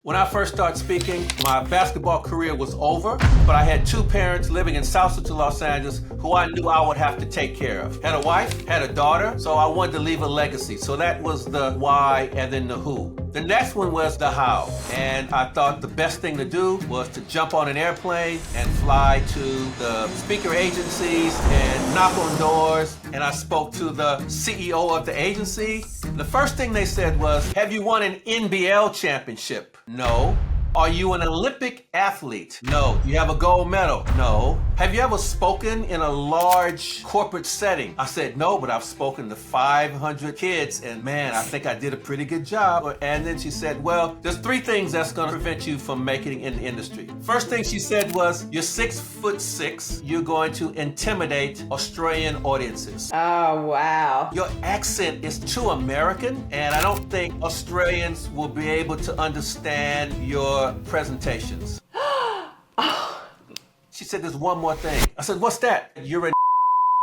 When I first started speaking, my basketball career was over, but I had two parents living in South Central Los Angeles who I knew I would have to take care of. Had a wife, had a daughter, so I wanted to leave a legacy. So that was the why and then the who. The next one was the how. And I thought the best thing to do was to jump on an airplane and fly to the speaker agencies and knock on doors. And I spoke to the CEO of the agency. The first thing they said was, "Have you won an NBL championship?" No. Are you an Olympic athlete? No. Do you have a gold medal? No. Have you ever spoken in a large corporate setting? I said no, but I've spoken to 500 kids, and man, I think I did a pretty good job. And then she said, well, there's three things that's gonna prevent you from making it in the industry. First thing she said was, you're 6'6", you're going to intimidate Australian audiences. Oh, wow. Your accent is too American, and I don't think Australians will be able to understand your presentations. She said, there's one more thing. I said, what's that? You're an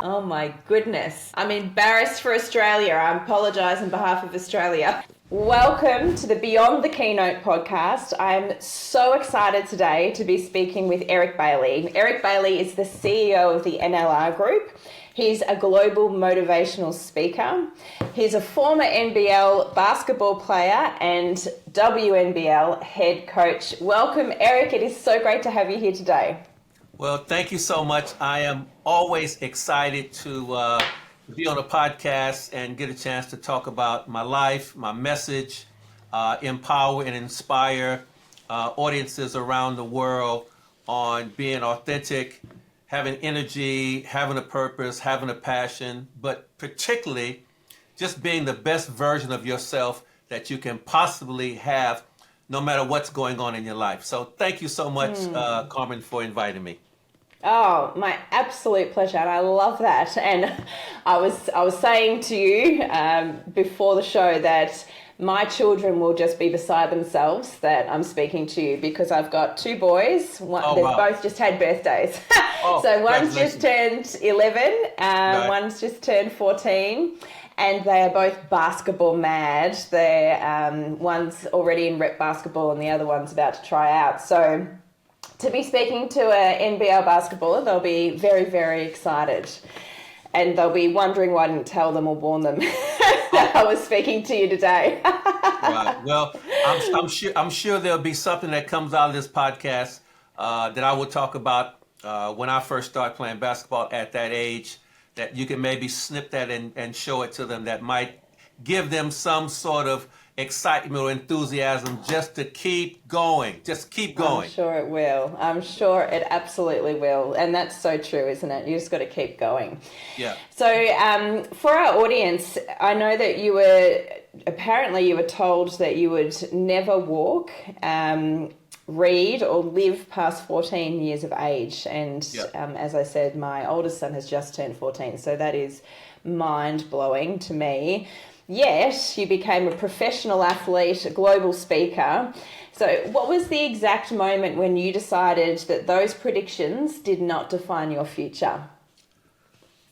Oh my goodness. I'm embarrassed for Australia. I apologise on behalf of Australia. Welcome to the Beyond the Keynote podcast. I'm so excited today to be speaking with Eric Bailey. Eric Bailey is the CEO of the NLR Group. He's a global motivational speaker. He's a former NBL basketball player and WNBL head coach. Welcome, Eric. It is so great to have you here today. Well, thank you so much. I am always excited to be on a podcast and get a chance to talk about my life, my message, empower and inspire audiences around the world on being authentic, having energy, having a purpose, having a passion, but particularly just being the best version of yourself that you can possibly have no matter what's going on in your life. So thank you so much, Carmen, for inviting me. Oh, my absolute pleasure, and I love that. And I was saying to you before the show that my children will just be beside themselves that I'm speaking to you because I've got two boys. They've both just had birthdays. So one's just turned 11, Right. One's just turned 14. And they are both basketball mad. They're one's already in rep basketball and the other one's about to try out. So to be speaking to an NBL basketballer, they'll be very, very excited. And they'll be wondering why I didn't tell them or warn them that I was speaking to you today. Right. Well, I'm sure there'll be something that comes out of this podcast that I will talk about when I first started playing basketball at that age, that you can maybe snip that and show it to them that might give them some sort of excitement or enthusiasm just to keep going. Just keep going. I'm sure it will. I'm sure it absolutely will. And that's so true, isn't it? You just got to keep going. Yeah. So for our audience, I know that you were told that you would never walk, read or live past 14 years of age. And as I said, my oldest son has just turned 14. So that is mind-blowing to me. Yet you became a professional athlete, a global speaker. So what was the exact moment when you decided that those predictions did not define your future?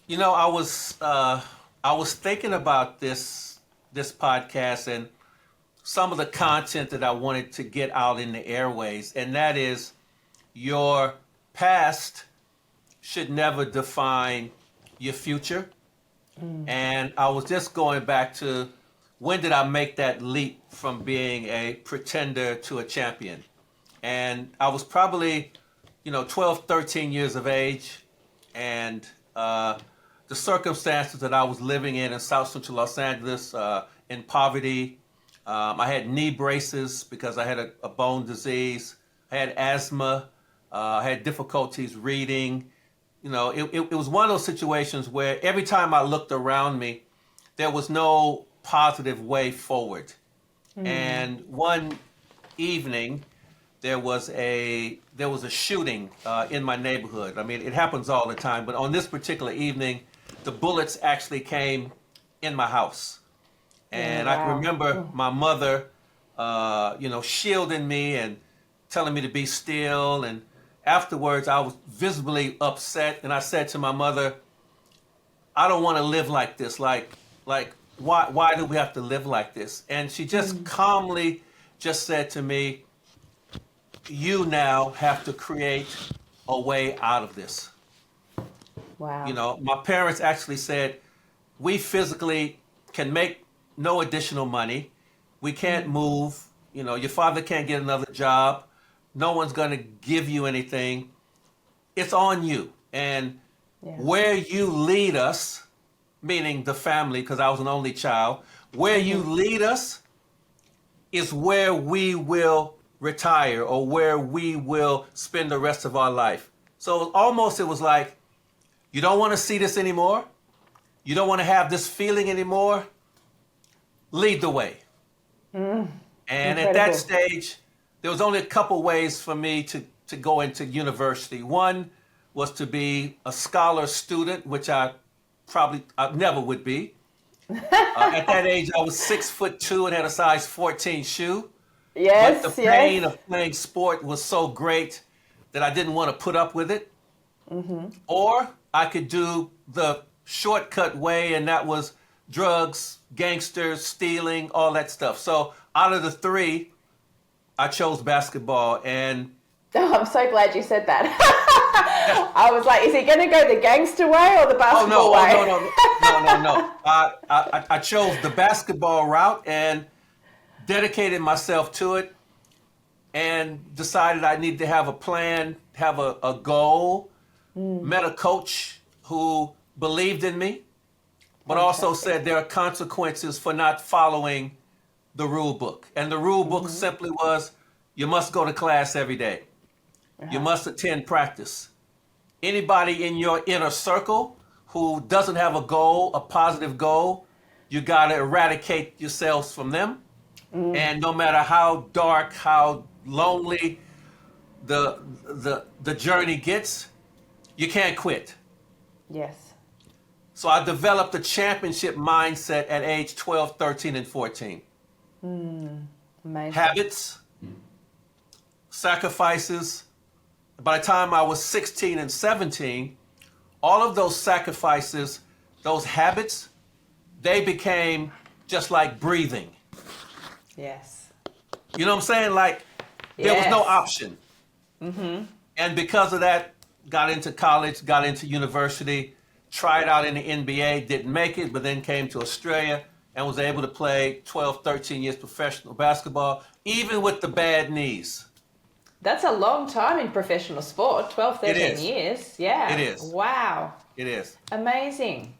You know, I was thinking about this podcast and some of the content that I wanted to get out in the airways, and that is your past should never define your future. And I was just going back to when did I make that leap from being a pretender to a champion? And I was probably, 12, 13 years of age, and the circumstances that I was living in South Central Los Angeles, in poverty. I had knee braces because I had a bone disease. I had asthma. I had difficulties reading. It was one of those situations where every time I looked around me, there was no positive way forward. And one evening, there was a shooting in my neighborhood. I mean, it happens all the time, but on this particular evening, the bullets actually came in my house. And I can remember my mother, shielding me and telling me to be still. And afterwards, I was visibly upset, and I said to my mother, I don't want to live like this. Like, why do we have to live like this? And she just calmly just said to me, you now have to create a way out of this. Wow. You know, my parents actually said, we physically can make no additional money. We can't move. You know, your father can't get another job. No one's going to give you anything. It's on you. And Yeah. where you lead us, meaning the family, because I was an only child, where you lead us is where we will retire or where we will spend the rest of our life. So almost it was like, you don't want to see this anymore. You don't want to have this feeling anymore. Lead the way. And at that Incredible. stage, there was only a couple ways for me to go into university. One was to be a scholar student, which I never would be. At that age, I was 6'2" and had a size 14 shoe. But the Yes, pain yes. of playing sport was so great that I didn't want to put up with it. Or I could do the shortcut way, and that was drugs, gangsters, stealing, all that stuff. So out of the three, I chose basketball. And Oh, I'm so glad you said that. I was like, is he going to go the gangster way or the basketball way? No. I chose the basketball route and dedicated myself to it, and decided I needed to have a plan, have a goal. Met a coach who believed in me, but also said there are consequences for not following the rule book. And the rule book simply was, you must go to class every day. You must attend practice. Anybody in your inner circle who doesn't have a goal, a positive goal, you got to eradicate yourselves from them. And no matter how dark, how lonely the journey gets, you can't quit. Yes. So I developed a championship mindset at age 12, 13, and 14. Amazing. Habits, sacrifices. By the time I was 16 and 17, all of those sacrifices, those habits, they became just like breathing. Yes. You know what I'm saying? Like, there was no Yes. option. And because of that, got into college, got into university, tried out in the NBA, didn't make it, but then came to Australia and was able to play 12, 13 years professional basketball, even with the bad knees. That's a long time in professional sport, 12, It 13 is. years. Yeah. It is. Wow. It is. Amazing.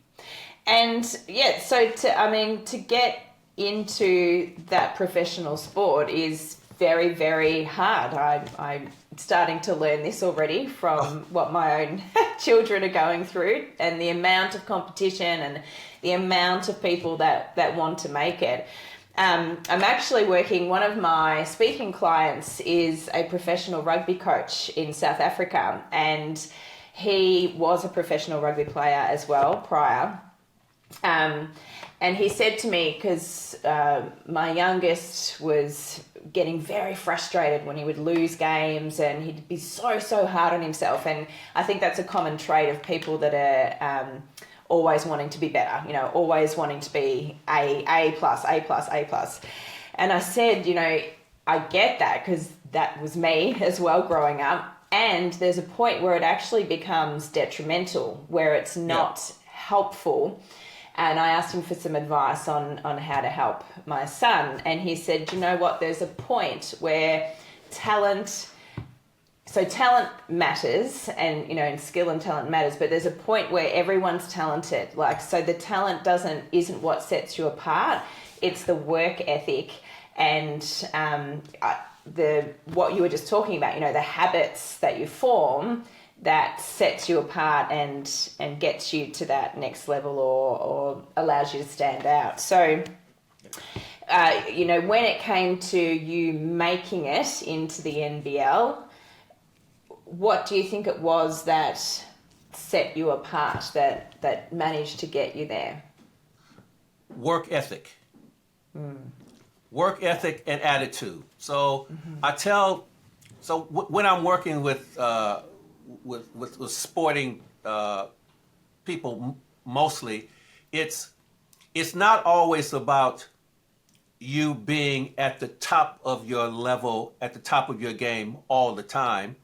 And yeah, so to get into that professional sport is very, very hard. I'm starting to learn this already from what my own children are going through, and the amount of competition and the amount of people that want to make it. I'm actually working, one of my speaking clients is a professional rugby coach in South Africa, and he was a professional rugby player as well prior. And he said to me, because my youngest was getting very frustrated when he would lose games, and he'd be so hard on himself. And I think that's a common trait of people that are always wanting to be better, always wanting to be A plus. And I said, I get that, because that was me as well growing up. And there's a point where it actually becomes detrimental, where it's not helpful. And I asked him for some advice on how to help my son. And he said, you know what, there's a point where talent matters, and skill and talent matters, but there's a point where everyone's talented. So the talent isn't what sets you apart. It's the work ethic and what you were just talking about, the habits that you form that sets you apart and gets you to that next level or allows you to stand out. So, when it came to you making it into the NBL, what do you think it was that set you apart, that managed to get you there? Work ethic. Work ethic and attitude. So when I'm working with sporting people mostly, it's not always about you being at the top of your level, at the top of your game all the time.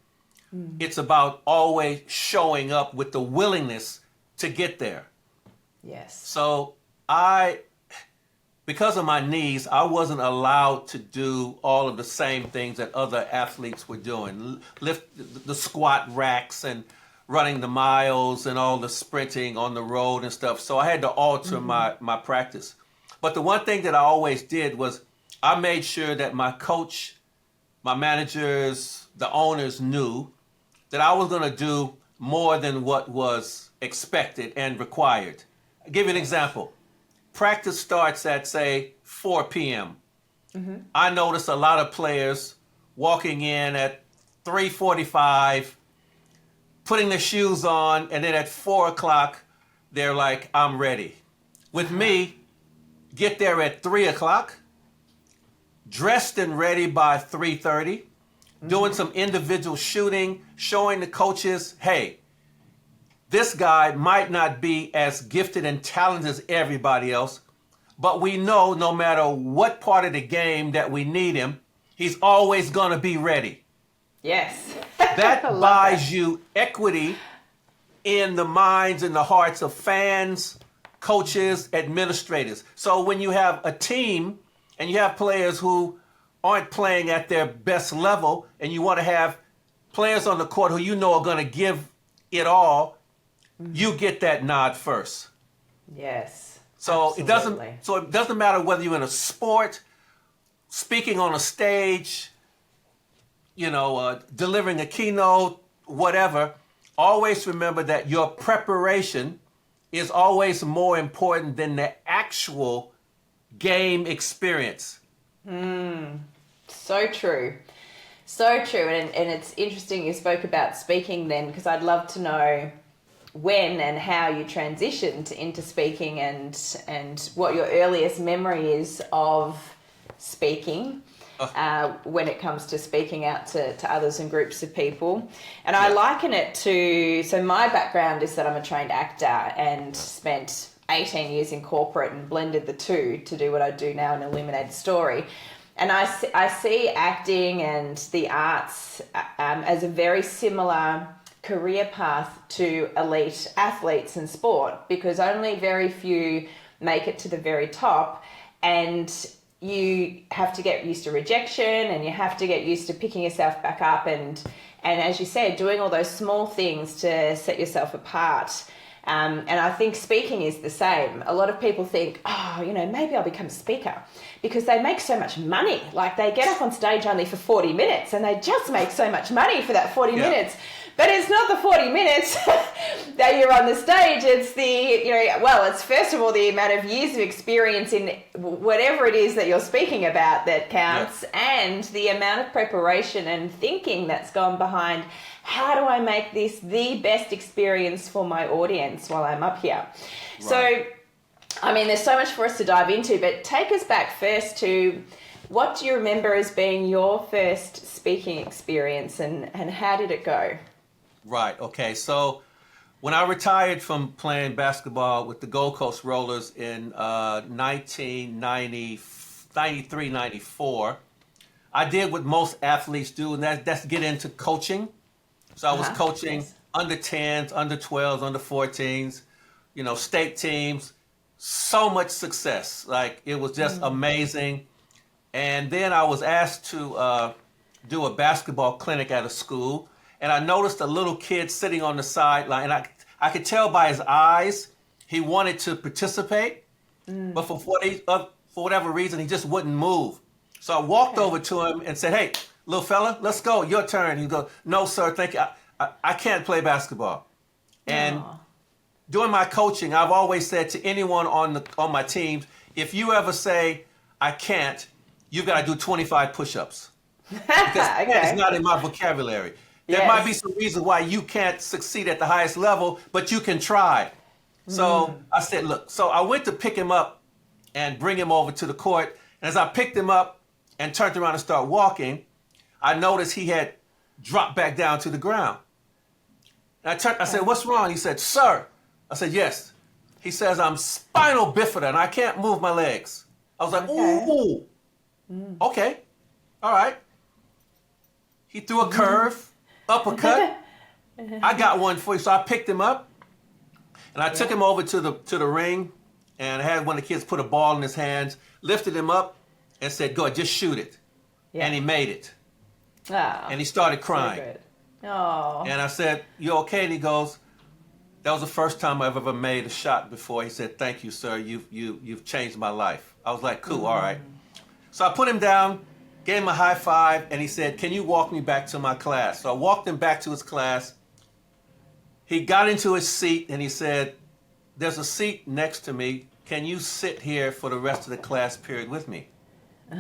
It's about always showing up with the willingness to get there. Yes. So because of my knees, I wasn't allowed to do all of the same things that other athletes were doing. Lift the squat racks and running the miles and all the sprinting on the road and stuff. So I had to alter my practice. But the one thing that I always did was I made sure that my coach, my managers, the owners knew that I was going to do more than what was expected and required. I'll give you an example. Practice starts at, say, 4 p.m. I noticed a lot of players walking in at 3:45, putting their shoes on, and then at 4 o'clock, they're like, I'm ready. With me, get there at 3 o'clock, dressed and ready by 3:30, doing some individual shooting, showing the coaches, hey, this guy might not be as gifted and talented as everybody else, but we know no matter what part of the game that we need him, he's always going to be ready. Yes. That I love buys that. you equity in the minds and the hearts of fans, coaches, administrators. So when you have a team and you have players who aren't playing at their best level and you want to have players on the court who you know are going to give it all, you get that nod first. Yes. So absolutely. it doesn't matter whether you're in a sport, speaking on a stage, delivering a keynote, whatever. Always remember that your preparation is always more important than the actual game experience. So true. So true. And it's interesting you spoke about speaking then, because I'd love to know when and how you transitioned into speaking and what your earliest memory is of speaking when it comes to speaking out to others and groups of people. And I liken it to, so my background is that I'm a trained actor and spent 18 years in corporate and blended the two to do what I do now in Illuminated Story. And I see acting and the arts as a very similar career path to elite athletes in sport, because only very few make it to the very top, and you have to get used to rejection and you have to get used to picking yourself back up and as you said, doing all those small things to set yourself apart. And I think speaking is the same. A lot of people think, maybe I'll become a speaker because they make so much money. Like they get up on stage only for 40 minutes and they just make so much money for that 40 minutes. But it's not the 40 minutes that you're on the stage. It's it's first of all the amount of years of experience in whatever it is that you're speaking about that counts, and the amount of preparation and thinking that's gone behind how do I make this the best experience for my audience while I'm up here. Right. So, there's so much for us to dive into, but take us back first to what do you remember as being your first speaking experience and how did it go? Right. Okay. So when I retired from playing basketball with the Gold Coast Rollers in 1993, 94, I did what most athletes do, and that's get into coaching. So I was coaching under 10s, under 12s, under 14s, state teams. So much success. Like it was just amazing. And then I was asked to do a basketball clinic at a school. And I noticed a little kid sitting on the sideline, and I could tell by his eyes he wanted to participate, but for whatever reason he just wouldn't move. So I walked over to him and said, "Hey, little fella, let's go. Your turn." He goes, "No, sir, thank you. I can't play basketball." And during my coaching, I've always said to anyone on my teams, if you ever say I can't, you've got to do 25 push-ups because it's not in my vocabulary. There might be some reason why you can't succeed at the highest level, but you can try. So I said, look, so I went to pick him up and bring him over to the court. And as I picked him up and turned around and started walking, I noticed he had dropped back down to the ground. And I said, "What's wrong?" He said, "Sir." I said, "Yes." He says, "I'm spinal bifida and I can't move my legs." I was like, Okay. ooh, okay, all right. He threw a curve, uppercut. I got one for you. So I picked him up and I took him over to the ring and I had one of the kids put a ball in his hands, lifted him up and said, go ahead, just shoot it. Yeah. And he made it. Ah, And he started so crying. good. Oh. And I said, you okay? And he goes, that was the first time I've ever made a shot before. He said, thank you, sir. You've changed my life. I was like, cool, all right. So I put him down, gave him a high five, and he said, can you walk me back to my class? So I walked him back to his class. He got into his seat and he said, there's a seat next to me. Can you sit here for the rest of the class period with me?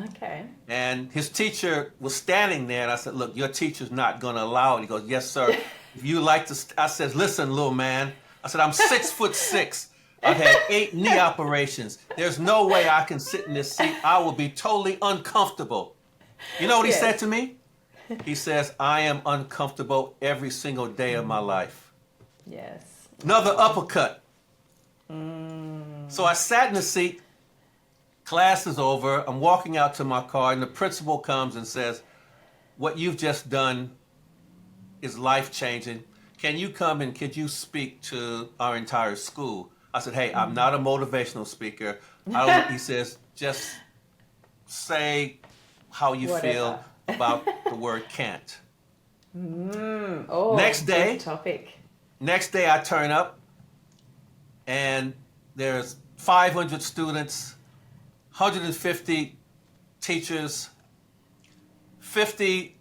Okay. And his teacher was standing there, and I said, look, your teacher's not going to allow it. He goes, yes, sir. If you like to, I said, listen, little man. I said, I'm 6'6". I've had 8 knee operations. There's no way I can sit in this seat. I will be totally uncomfortable. You know what he said to me? He says, I am uncomfortable every single day of my life. Yes. Another uppercut. So I sat in the seat. Class is over. I'm walking out to my car, and the principal comes and says, what you've just done is life-changing. Can you come and could you speak to our entire school? I said, hey, I'm not a motivational speaker. He says, just say how you feel about the word can't. Oh, Next day, good topic. Next day I turn up and there's 500 students, 150 teachers, 50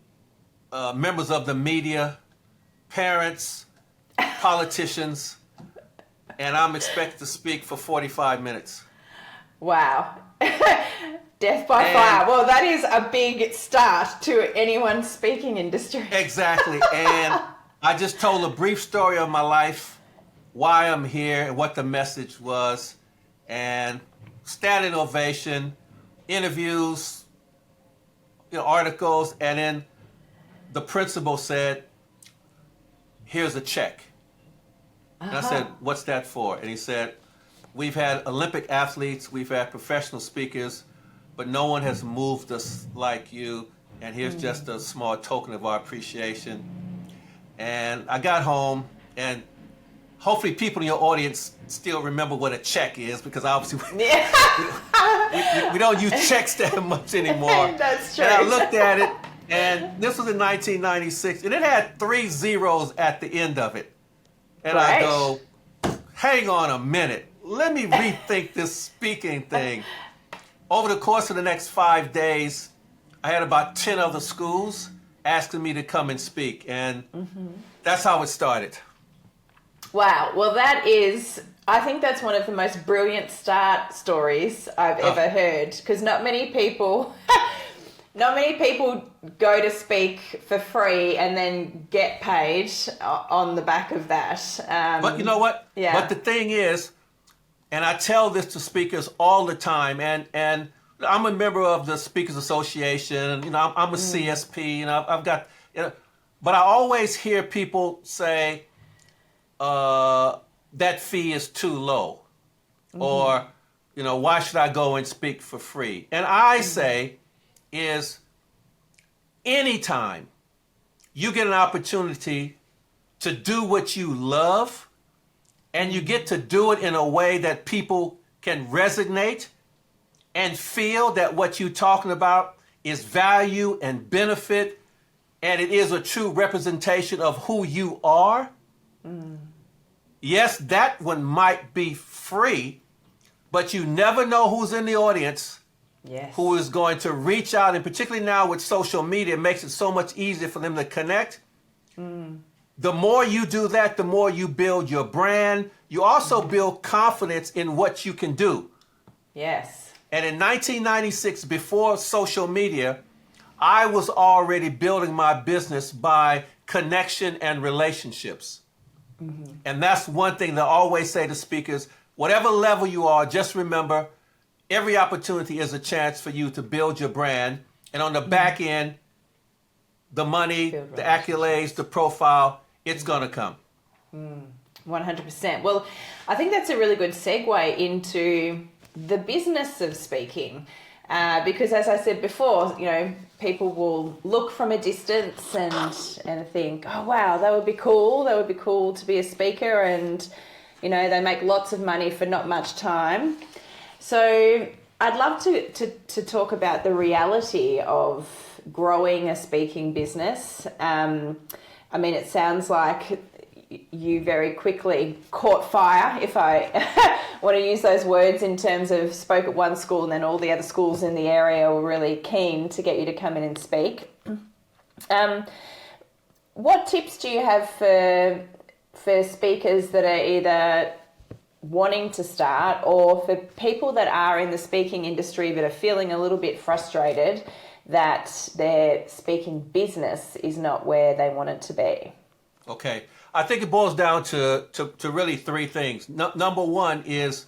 members of the media, parents, politicians, and I'm expected to speak for 45 minutes. Wow. Death by fire. Well, that is a big start to anyone's speaking industry. Exactly. And I just told a brief story of my life, why I'm here, and what the message was, and standing ovation, interviews, articles, and then the principal said, here's a check. And I said, what's that for? And he said, we've had Olympic athletes, we've had professional speakers, but no one has moved us like you, and here's just a small token of our appreciation. And I got home, and hopefully people in your audience still remember what a check is, because obviously we don't use checks that much anymore. That's true. And I looked at it, and this was in 1996, and it had 3 zeros at the end of it. And I go, hang on a minute. Let me rethink this speaking thing. Over the course of the next 5 days, I had about 10 other schools asking me to come and speak. And that's how it started. Wow. Well, I think that's one of the most brilliant start stories I've ever heard, because not many people go to speak for free and then get paid on the back of that. But you know what? Yeah. But the thing is, and I tell this to speakers all the time, and I'm a member of the Speakers Association, I'm a CSP, and I've got, but I always hear people say, that fee is too low, or, why should I go and speak for free? And I say is anytime you get an opportunity to do what you love, and you get to do it in a way that people can resonate and feel that what you're talking about is value and benefit, and it is a true representation of who you are. Yes, that one might be free, but you never know who's in the audience, who is going to reach out, and particularly now with social media, it makes it so much easier for them to connect. The more you do that, the more you build your brand. You also build confidence in what you can do. Yes. And in 1996, before social media, I was already building my business by connection and relationships. And that's one thing that I always say to speakers, whatever level you are, just remember, every opportunity is a chance for you to build your brand. And on the back end, the money, the accolades, the profile, it's going to come. 100%. Well, I think that's a really good segue into the business of speaking. Because as I said before, people will look from a distance and think, oh, wow, that would be cool. That would be cool to be a speaker. And, they make lots of money for not much time. So I'd love to talk about the reality of growing a speaking business. It sounds like you very quickly caught fire, if I want to use those words, in terms of spoke at one school and then all the other schools in the area were really keen to get you to come in and speak. What tips do you have for speakers that are either wanting to start, or for people that are in the speaking industry but are feeling a little bit frustrated that their speaking business is not where they want it to be? Okay. I think it boils down to really three things. Number one is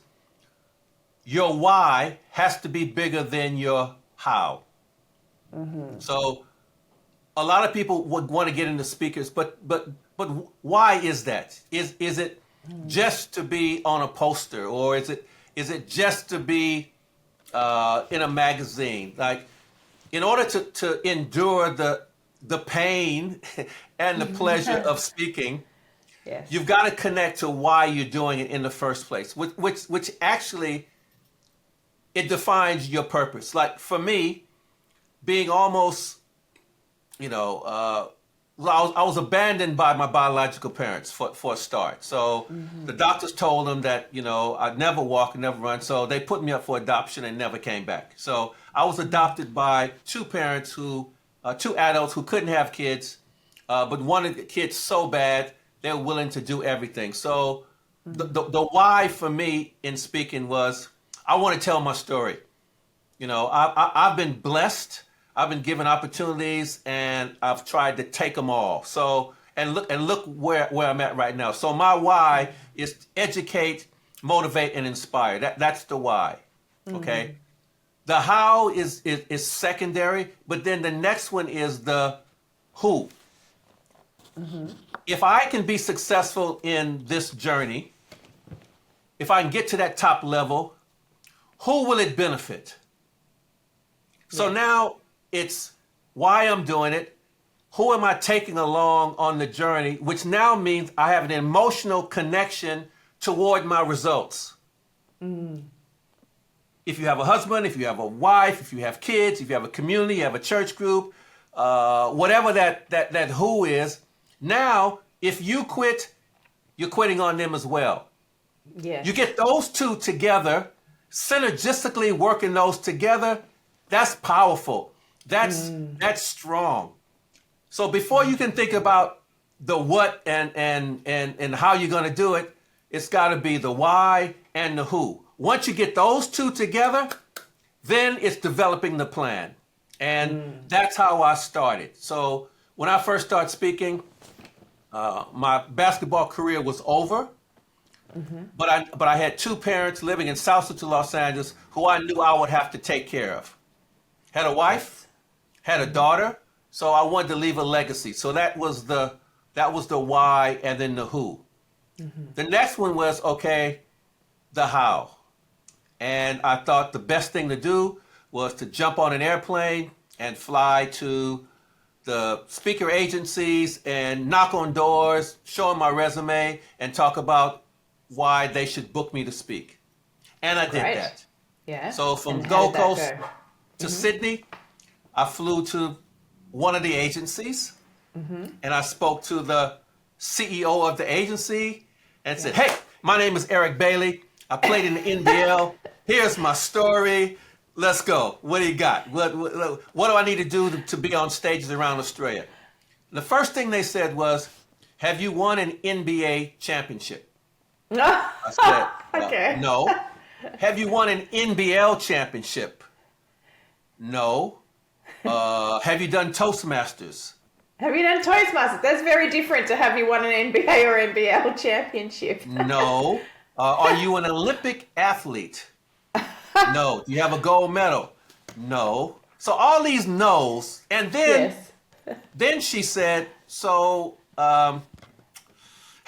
your why has to be bigger than your how. Mm-hmm. So a lot of people would want to get into speakers, but why is that? Is it just to be on a poster, or is it just to be in a magazine? Like, in order to endure the pain and the pleasure of speaking, yes, you've got to connect to why you're doing it in the first place, which actually, it defines your purpose. Like for me, being almost, I was abandoned by my biological parents for a start. So the doctors told them that, I'd never walk and never run. So they put me up for adoption and never came back. So I was adopted by two parents two adults who couldn't have kids, but wanted kids so bad they were willing to do everything. So the why for me in speaking was, I want to tell my story. I've been blessed. I've been given opportunities, and I've tried to take them all. So, and look where I'm at right now. So my why is to educate, motivate, and inspire. That's the why. Okay. Mm-hmm. The how is secondary, but then the next one is the who. Mm-hmm. If I can be successful in this journey, if I can get to that top level, who will it benefit? So now it's why I'm doing it, who am I taking along on the journey, which now means I have an emotional connection toward my results. Mm. If you have a husband, if you have a wife, if you have kids, if you have a community, you have a church group, whatever that who is, now if you quit, you're quitting on them as well. Yeah. You get those two together, synergistically working those together, that's powerful. That's strong. So before you can think about the what and how you're going to do it, it's got to be the why and the who. Once you get those two together, then it's developing the plan. And that's how I started. So when I first started speaking, my basketball career was over. Mm-hmm. But I had two parents living in South Central Los Angeles who I knew I would have to take care of. Had a wife, had a daughter, so I wanted to leave a legacy. So that was the why, and then the who. Mm-hmm. The next one was, the how. And I thought the best thing to do was to jump on an airplane and fly to the speaker agencies and knock on doors, show them my resume, and talk about why they should book me to speak. And I did that. Yeah. So from Gold Coast to Sydney, I flew to one of the agencies, and I spoke to the CEO of the agency and said, "Hey, my name is Eric Bailey. I played in the NBL. Here's my story. Let's go. What do you got? What do I need to do to be on stages around Australia?" The first thing they said was, "Have you won an NBA championship?" I said, okay. No. "Have you won an NBL championship?" No. Have you done Toastmasters? Have you done Toastmasters? That's very different to have you won an NBA or NBL championship. No. Are you an Olympic athlete? No. Do you have a gold medal? No. So all these no's. And then, then she said, "So, have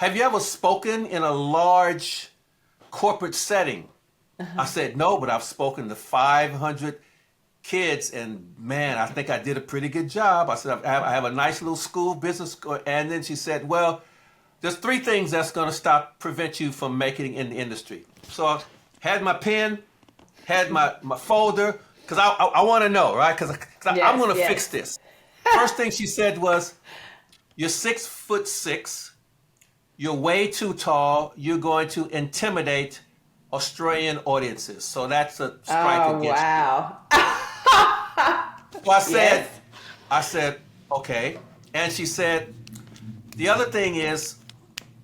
you ever spoken in a large corporate setting?" I said, no, but I've spoken to 500 kids, and man, I think I did a pretty good job. I said, I have a nice little school, business school. And then she said, well, there's three things that's going to prevent you from making it in the industry. So I had my pen, had my folder, because I want to know, right? Because I'm going to fix this. First thing she said was, you're 6'6", you're way too tall, you're going to intimidate Australian audiences. So that's a strike against you. Wow. So I said, okay. And she said, the other thing is,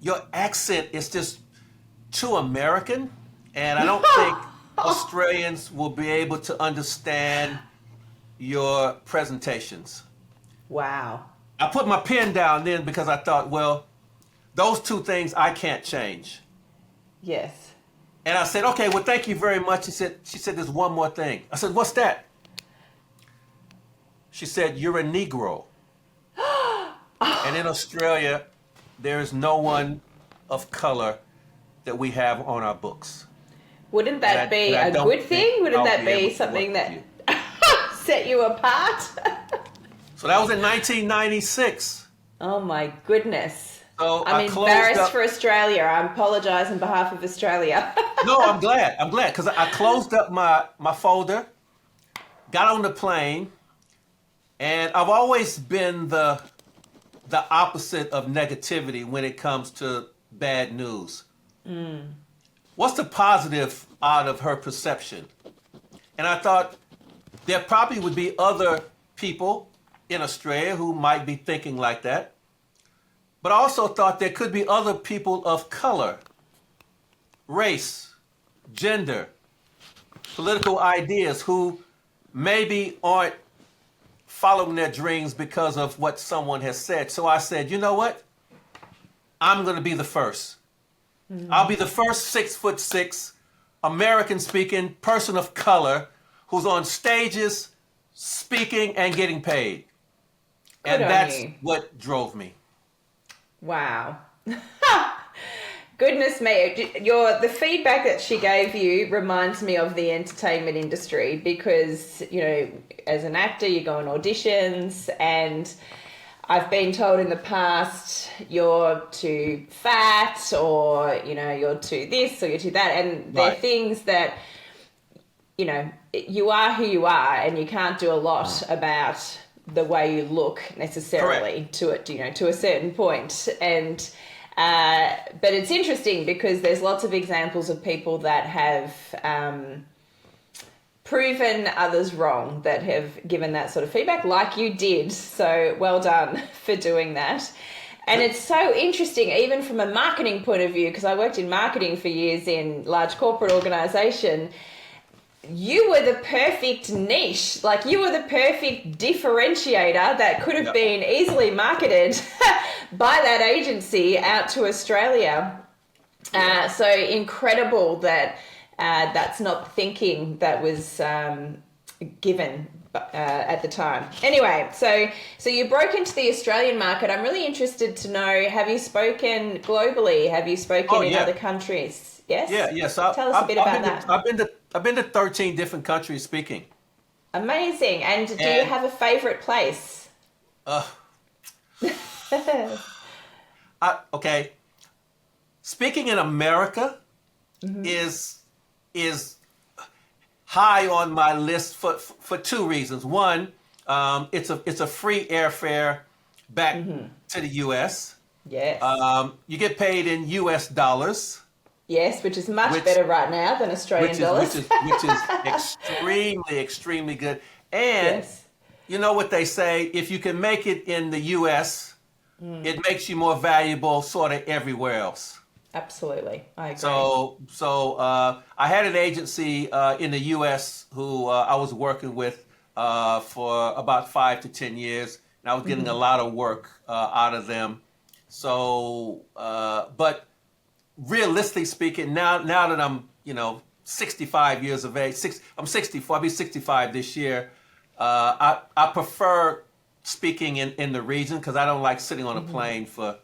your accent is just too American, and I don't think Australians will be able to understand your presentations. Wow. I put my pen down then because I thought, well, those two things I can't change. Yes. And I said, okay, well, thank you very much. She said, there's one more thing. I said, what's that? She said, you're a Negro. And in Australia, there is no one of color that we have on our books. Wouldn't that be a good thing? Wouldn't that be something that set you apart? So that was in 1996. Oh my goodness. So I'm embarrassed for Australia. I apologize on behalf of Australia. No, I'm glad because I closed up my folder, got on the plane, and I've always been the opposite of negativity when it comes to bad news. What's the positive out of her perception? And I thought there probably would be other people in Australia who might be thinking like that. But I also thought there could be other people of color, race, gender, political ideas who maybe aren't following their dreams because of what someone has said. So I said, you know what? I'm going to be the first. I'll be the first 6'6", American-speaking person of color who's on stages speaking and getting paid. And that's what drove me. Wow. Goodness me. The feedback that she gave you reminds me of the entertainment industry because, as an actor, you go on auditions and I've been told in the past you're too fat or, you're too this or you're too that. And they're things that, you are who you are and you can't do a lot about the way you look necessarily to a certain point. And but it's interesting because there's lots of examples of people that have proven others wrong, that have given that sort of feedback like you did. So well done for doing that. And it's so interesting, even from a marketing point of view, because I worked in marketing for years in large corporate organization. You were the perfect niche, like you were the perfect differentiator that could have been easily marketed by that agency out to Australia. So incredible that that's not thinking that was given at the time. Anyway, so you broke into the Australian market. I'm really interested to know, have you spoken globally? Have you spoken in other countries? Yes? Yeah. So tell us a bit about that. I've been to 13 different countries speaking. Amazing. And do you have a favorite place? Okay. Speaking in America is high on my list for two reasons. One, it's a free airfare back to the U.S. Yes. You get paid in U.S. dollars. Yes, which is much better right now than Australian dollars. Which is extremely, extremely good. And you know what they say, if you can make it in the U.S., it makes you more valuable sort of everywhere else. Absolutely, I agree. So I had an agency in the U.S. who I was working with for about 5 to 10 years, and I was getting a lot of work out of them. So, but realistically speaking, now that I'm 65 years of age, I'm 64. I'll be 65 this year. I prefer speaking in the region because I don't like sitting on a plane for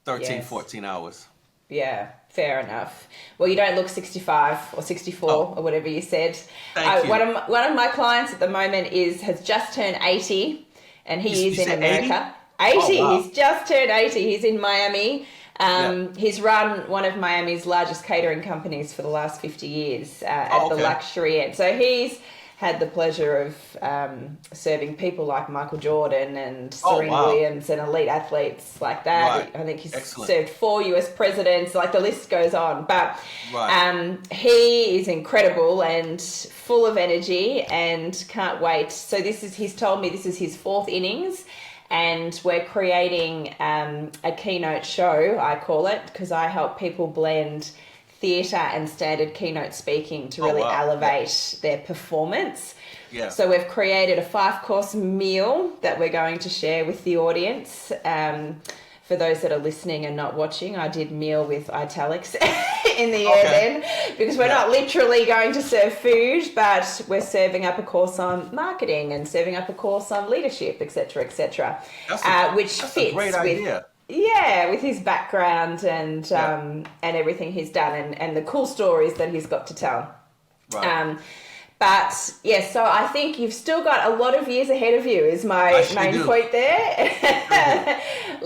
13, 14 hours. Yeah, fair enough. Well, you don't look 65 or 64 Oh, or whatever you said. thank One you. of my clients at the moment has just turned 80, and he You is in said 80? America. Oh, 80, wow. he's just turned 80. He's in Miami. Yeah. He's run one of Miami's largest catering companies for the last 50 years at Oh, the okay. luxury end. So he's had the pleasure of serving people like Michael Jordan and Oh, Serena wow. Williams and elite athletes like Right. that. I think he's Excellent. served 4 US presidents, like the list goes on. But Right. he is incredible and full of energy and can't wait. So he's told me this is his fourth innings, and we're creating a keynote show, I call it, because I help people blend theatre and standard keynote speaking to Oh, really wow. Yeah. elevate their performance. Yeah. So we've created a 5-course meal that we're going to share with the audience. For those that are listening and not watching, I did meal with italics in the air Okay. then, because we're Yeah. not literally going to serve food, but we're serving up a course on marketing and serving up a course on leadership, etc., That's a which that's a great fits with idea. with his background Yeah. and everything he's done and the cool stories that he's got to tell. Right. Um, but yes, so I think you've still got a lot of years ahead of you is I my sure main do. point Sure do. there.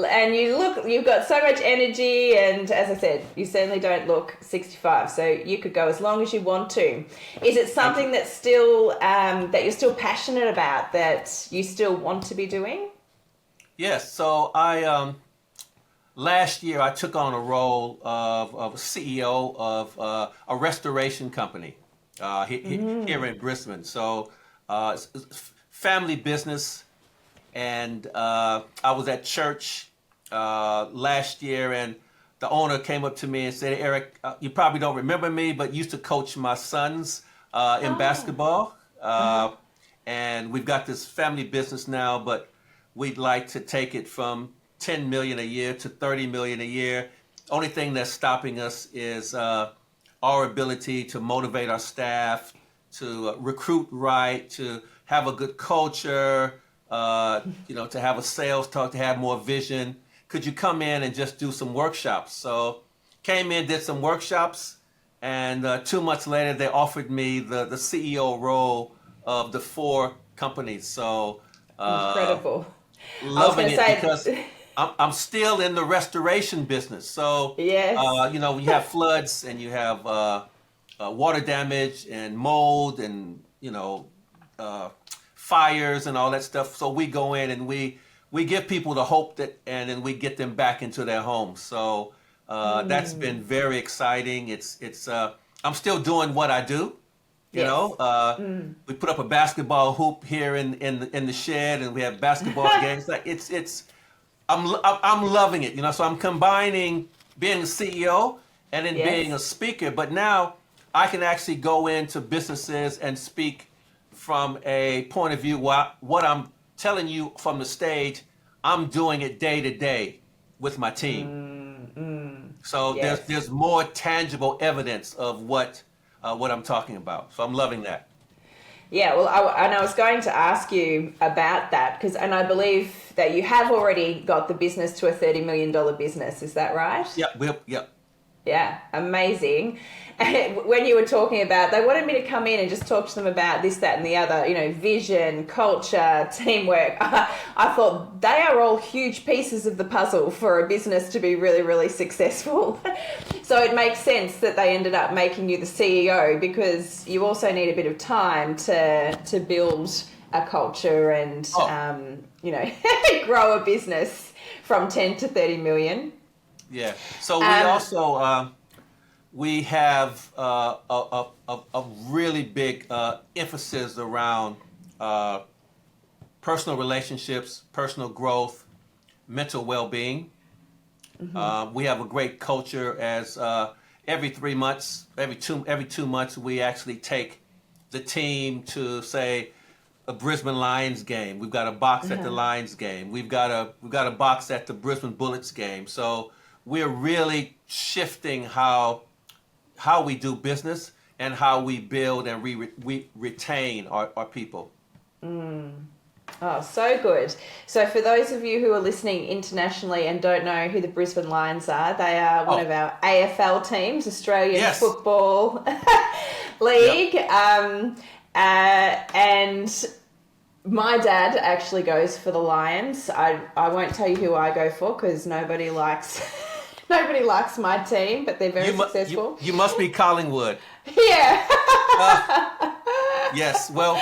And you've got so much energy, and as I said, you certainly don't look 65, so you could go as long as you want to. Is it Thank you. something that's still that you're still passionate about, that you still want to be doing? Yes. So last year I took on a role of a CEO of a restoration company here in Brisbane. So it's family business, and I was at church last year, and the owner came up to me and said, "Eric, you probably don't remember me, but you used to coach my sons in Oh, basketball, uh-huh. and we've got this family business now, but we'd like to take it from 10 million a year to 30 million a year. Only thing that's stopping us is our ability to motivate our staff, to recruit right, to have a good culture, to have a sales talk, to have more vision. Could you come in and just do some workshops?" So came in, did some workshops, and 2 months later they offered me the CEO role of the 4 companies. So Incredible. I was going loving to it because say, I'm still in the restoration business. So, yes. when you have floods and you have water damage and mold and, uh, fires and all that stuff. So we go in and we give people the hope and then we get them back into their homes. So that's been very exciting. I'm still doing what I do. You Yes. know, we put up a basketball hoop here in the shed, and we have basketball games. Like I'm loving it. So I'm combining being a CEO and then being a Yes. speaker. But now I can actually go into businesses and speak from a point of view. What I'm telling you from the stage, I'm doing it day to day with my team. So there's Yes. there's more tangible evidence of what I'm talking about. So I'm loving that. Yeah, well, and I was going to ask you about that and I believe that you have already got the business to a $30 million business. Is that right? Yep. Yeah, amazing. When you were talking about, they wanted me to come in and just talk to them about this, that, and the other, vision, culture, teamwork. I thought they are all huge pieces of the puzzle for a business to be really, really successful. So it makes sense that they ended up making you the CEO, because you also need a bit of time to build a culture and, Oh, grow a business from 10 to 30 million. yeah. So we Um, also we have a really big emphasis around uh, personal relationships, personal growth, mental well-being. We have a great culture as every 3 months, every two months, we actually take the team to say a Brisbane Lions game. We've got a box at the Lions game. We've got a box at the Brisbane Bullets game. So we're really shifting how we do business and how we build and we retain our people. Oh, so good. So for those of you who are listening internationally and don't know who the Brisbane Lions are, they are one of our AFL teams, Australian Football League. Yep. And my dad actually goes for the Lions. I won't tell you who I go for because nobody likes my team, but they're very successful. You must be Collingwood. Yeah. Yes. Well,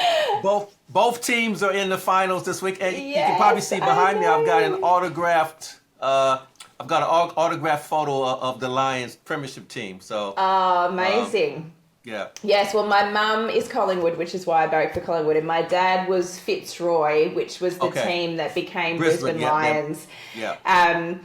both teams are in the finals this week, and you can probably see behind me. I've got an autographed photo of the Lions Premiership team. So. Oh, amazing. Yeah. Yes, well, my mum is Collingwood, which is why I vote for Collingwood, and my dad was Fitzroy, which was the team that became Brisbane Lions. Yeah. And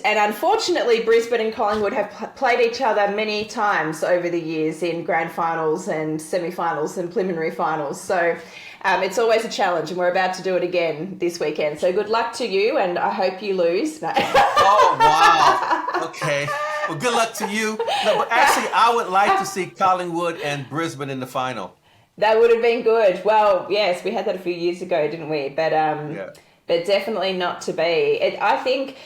unfortunately, Brisbane and Collingwood have played each other many times over the years in grand finals and semi-finals and preliminary finals. So it's always a challenge, and we're about to do it again this weekend. So good luck to you, and I hope you lose. No. Oh, wow. Okay. Well, good luck to you. No, but actually, I would like to see Collingwood and Brisbane in the final. That would have been good. Well, yes, we had that a few years ago, didn't we? But definitely not to be. I think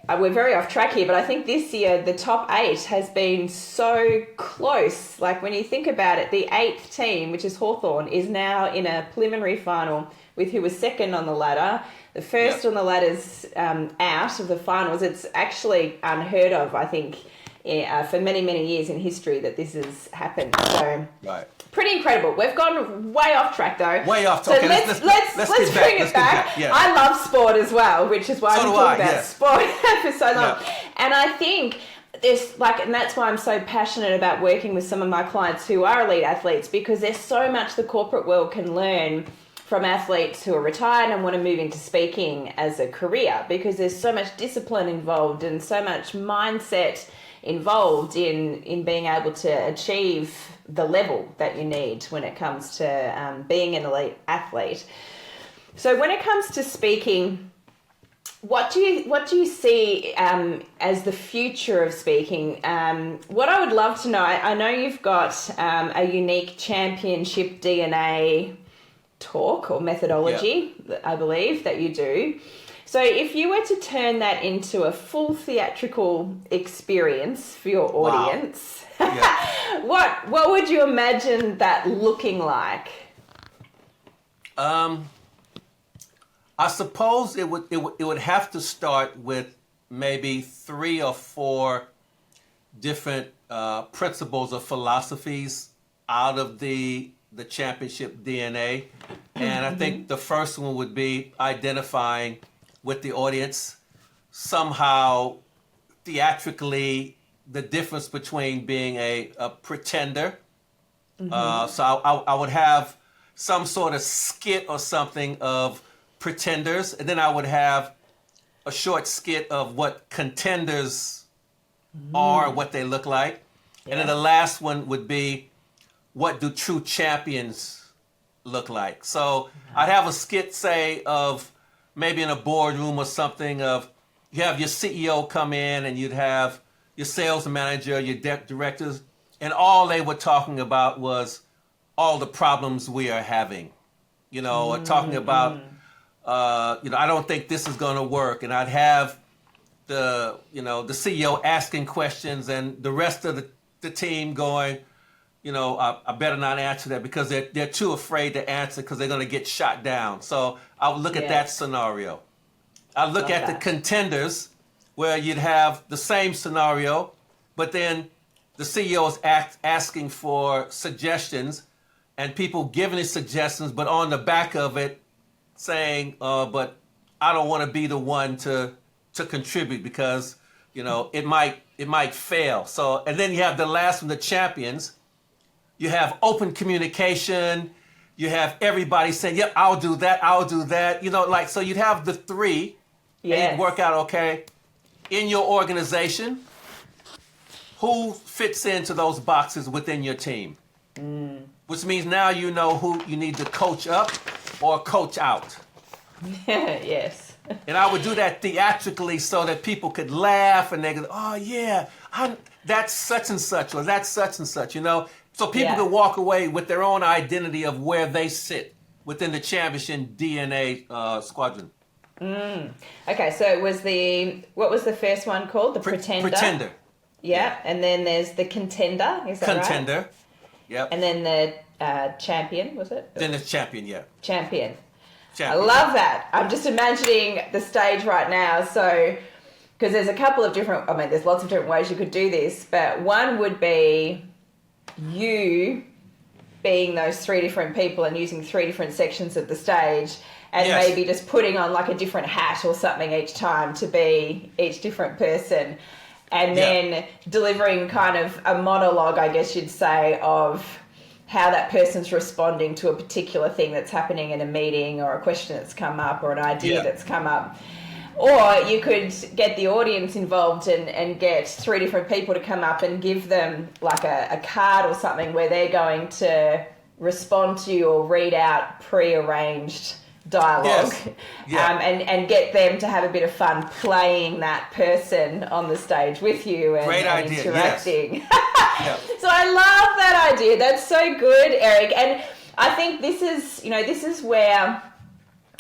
we're very off track here, but I think this year the top 8 has been so close. Like when you think about it, the 8th team, which is Hawthorn, is now in a preliminary final with who was second on the ladder. The first on the ladder's out of the finals. It's actually unheard of, I think, for many, many years in history that this has happened. So pretty incredible. We've gone way off track though. Way off. So okay, let's bring it back. Yeah. I love sport as well, which is why I've been talking about sport for so long. Yeah. And I think and that's why I'm so passionate about working with some of my clients who are elite athletes, because there's so much the corporate world can learn from athletes who are retired and want to move into speaking as a career, because there's so much discipline involved and so much mindset involved in being able to achieve the level that you need when it comes to being an elite athlete. So when it comes to speaking, what do you see as the future of speaking? What I would love to know, I know you've got a unique championship DNA talk or methodology, I believe, that you do. So if you were to turn that into a full theatrical experience for your audience, what would you imagine that looking like? I suppose it would have to start with maybe 3 or 4 different principles or philosophies out of the championship DNA. And I think the first one would be identifying with the audience somehow theatrically the difference between being a pretender. So I would have some sort of skit or something of pretenders, and then I would have a short skit of what contenders are, what they look like. And then the last one would be, what do true champions look like? So I'd have a skit, say, of maybe in a boardroom or something of, you have your CEO come in and you'd have your sales manager, your directors, and all they were talking about was all the problems we are having. Talking about, I don't think this is going to work. And I'd have the CEO asking questions and the rest of the team going, I better not answer that because they're too afraid to answer because they're going to get shot down. So I would look at that scenario. I look at the contenders where you'd have the same scenario, but then the CEO is asking for suggestions and people giving his suggestions, but on the back of it saying, but I don't want to be the one to contribute because, it might fail. So, and then you have the last one, the champions. You have open communication. You have everybody saying, yep, I'll do that. So you'd have the 3 and you'd work out, okay, in your organization, who fits into those boxes within your team? Which means now you know who you need to coach up or coach out. Yes. And I would do that theatrically so that people could laugh and they go, oh yeah, that's such and such, or that's such and such, So people could walk away with their own identity of where they sit within the championship DNA squadron. Okay, so it was what was the first one called? The Pretender? Pretender. Yeah, and then there's the Contender, is that right? Contender. Yep. And then the Champion, was it? Then it's champion, yeah. Champion. I Champion. love that. I'm just imagining the stage right now. So, because there's a couple of different, I mean, there's lots of different ways you could do this, but one would be you being those three different people and using three different sections of the stage and Yes. maybe just putting on like a different hat or something each time to be each different person. And then delivering kind of a monologue, I guess you'd say, of how that person's responding to a particular thing that's happening in a meeting or a question that's come up or an idea that's come up. Or you could get the audience involved and get three different people to come up and give them like a card or something where they're going to respond to you or read out pre-arranged dialogue. Yes. Yeah. And get them to have a bit of fun playing that person on the stage with you and, Great and idea, interacting. Yeah. So I love that idea. That's so good, Eric. And I think this is where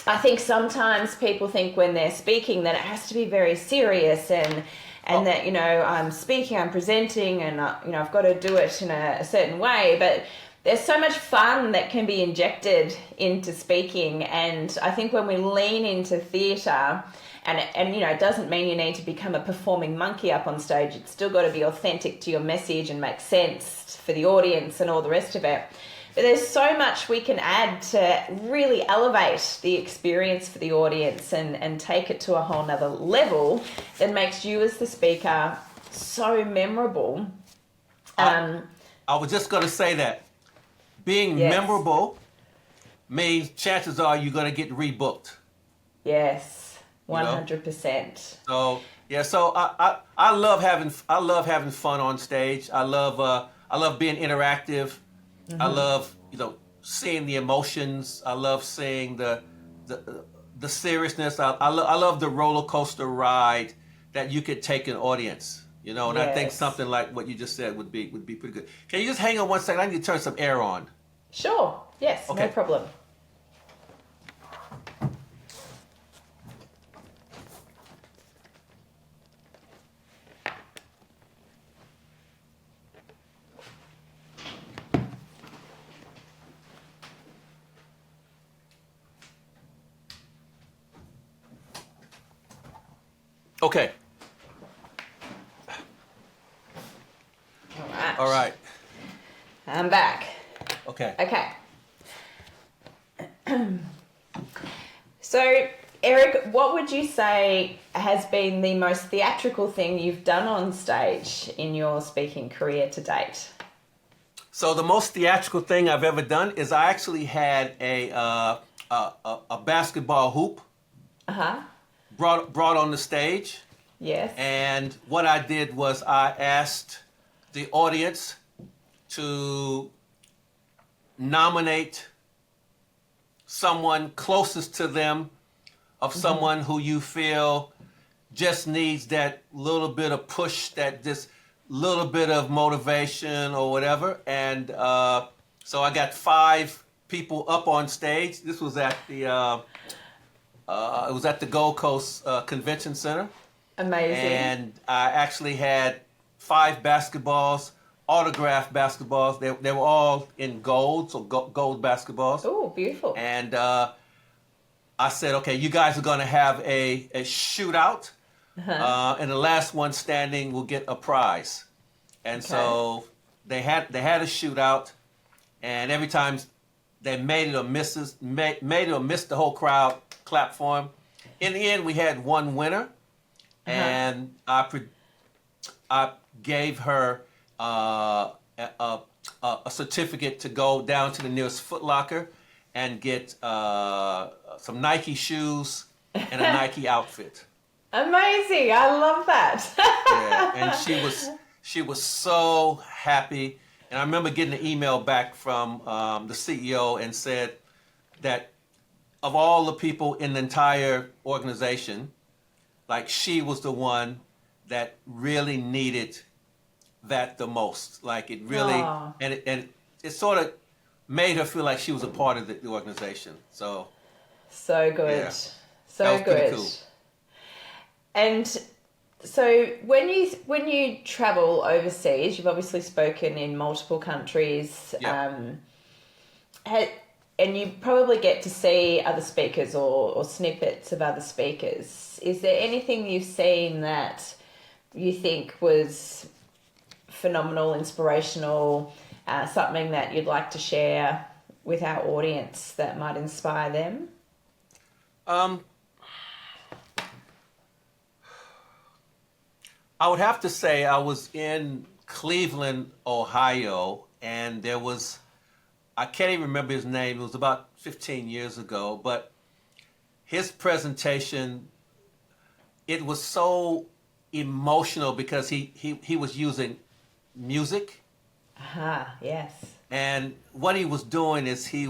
I think sometimes people think when they're speaking that it has to be very serious and that, I'm speaking, I'm presenting and, I've got to do it in a certain way. But there's so much fun that can be injected into speaking. And I think when we lean into theatre, and it doesn't mean you need to become a performing monkey up on stage. It's still got to be authentic to your message and make sense for the audience and all the rest of it. But there's so much we can add to really elevate the experience for the audience and take it to a whole nother level that makes you as the speaker so memorable. I was just going to say that being memorable means chances are you're going to get rebooked. Yes. 100%. So I love having fun on stage. I love being interactive. Mm-hmm. I love seeing the emotions. I love seeing the seriousness. I love the roller coaster ride that you could take an audience. And I think something like what you just said would be pretty good. Can you just hang on one second? I need to turn some air on. Sure. Yes. Okay. No problem. Okay. All right. I'm back. Okay. So, Eric, what would you say has been the most theatrical thing you've done on stage in your speaking career to date? So the most theatrical thing I've ever done is I actually had a basketball hoop brought on the stage. Yes. And what I did was I asked the audience to nominate someone closest to them of someone who you feel just needs that little bit of push, that just little bit of motivation or whatever. And so I got 5 people up on stage. This was at the it was at the Gold Coast Convention Center. Amazing. And I actually had 5 basketballs, autographed basketballs. They were all in gold, so gold basketballs. Oh, beautiful. And I said, okay, you guys are going to have a shootout, and the last one standing will get a prize. And so they had a shootout, and every time they made it or missed the whole crowd clapped for him. In the end, we had one winner, and I gave her a certificate to go down to the nearest Foot Locker and get some Nike shoes and a Nike outfit. Amazing! I love that. Yeah, and she was so happy. And I remember getting an email back from the CEO and said that of all the people in the entire organization, like she was the one that really needed that the most. Like it really, and it sort of made her feel like she was a part of the organization. So So good. Yeah. So That was pretty good. cool. And so when you travel overseas, you've obviously spoken in multiple countries. Yeah. And you probably get to see other speakers or snippets of other speakers. Is there anything you've seen that you think was phenomenal, inspirational, something that you'd like to share with our audience that might inspire them? I would have to say I was in Cleveland, Ohio, and there was, I can't even remember his name. It was about 15 years ago, but his presentation, it was so emotional because he was using music. Aha, yes. And what he was doing is he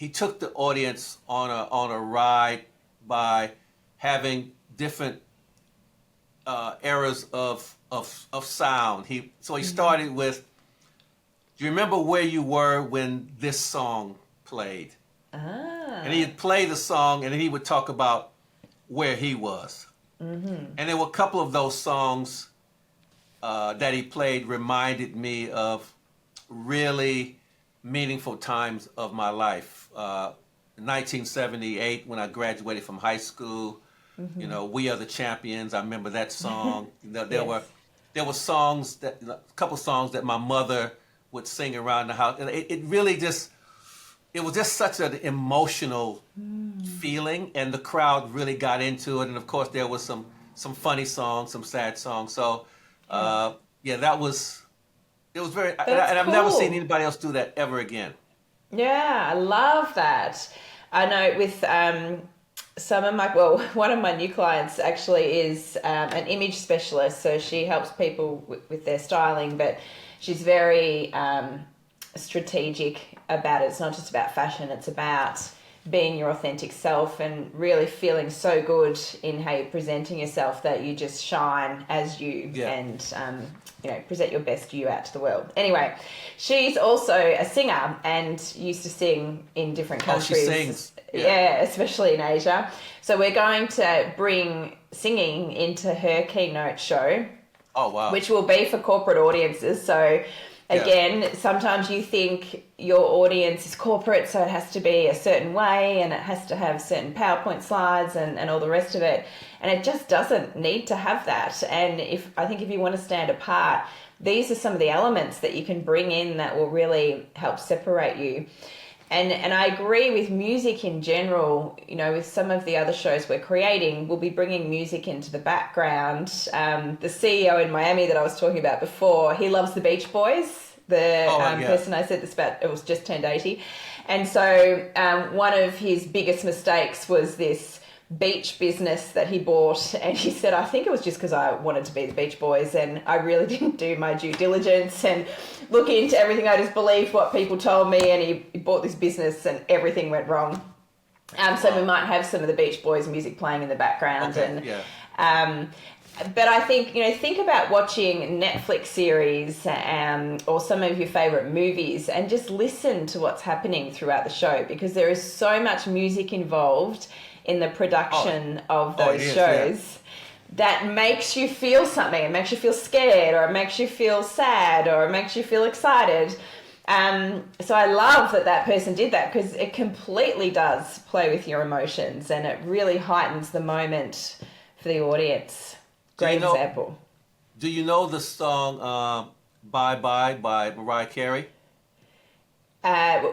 took the audience on a ride by having different eras of sound. He started with, do you remember where you were when this song played? Ah. And he'd play the song, and then he would talk about where he was. And there were a couple of those songs that he played reminded me of really meaningful times of my life. 1978, when I graduated from high school, you know, "We Are the Champions." I remember that song. There were songs a couple songs that my mother would sing around the house, and it really just, it was just such an emotional feeling, and the crowd really got into it. And of course, there was some funny songs, some sad songs. So, that was, it was very, and I've never seen anybody else do that ever again. Yeah, I love that. I know with one of my new clients actually is an image specialist, so she helps people with their styling, but she's very strategic about it. It's not just about fashion, it's about being your authentic self and really feeling so good in how you're presenting yourself that you just shine as you and present your best you out to the world. Anyway, she's also a singer and used to sing in different countries. Oh, she sings. Yeah, especially in Asia. So we're going to bring singing into her keynote show. Oh, wow. Which will be for corporate audiences. So again, sometimes you think your audience is corporate, so it has to be a certain way and it has to have certain PowerPoint slides and all the rest of it. And it just doesn't need to have that. And I think if you want to stand apart, these are some of the elements that you can bring in that will really help separate you. And I agree with music in general. You know, with some of the other shows we're creating, we'll be bringing music into the background. The CEO in Miami that I was talking about before, he loves the Beach Boys. The person I said this about, it was just turned 80. And so one of his biggest mistakes was this beach business that he bought, and he said, I think it was just because I wanted to be the Beach Boys and I really didn't do my due diligence and look into everything. I just believed what people told me, and he bought this business and everything went wrong. So we might have some of the Beach Boys music playing in the background. But I think, think about watching Netflix series or some of your favorite movies and just listen to what's happening throughout the show, because there is so much music involved in the production of those shows that makes you feel something. It makes you feel scared, or it makes you feel sad, or it makes you feel excited. So I love that person did that, because it completely does play with your emotions and it really heightens the moment for the audience. Great example. Do you know the song "Bye Bye" by Mariah Carey?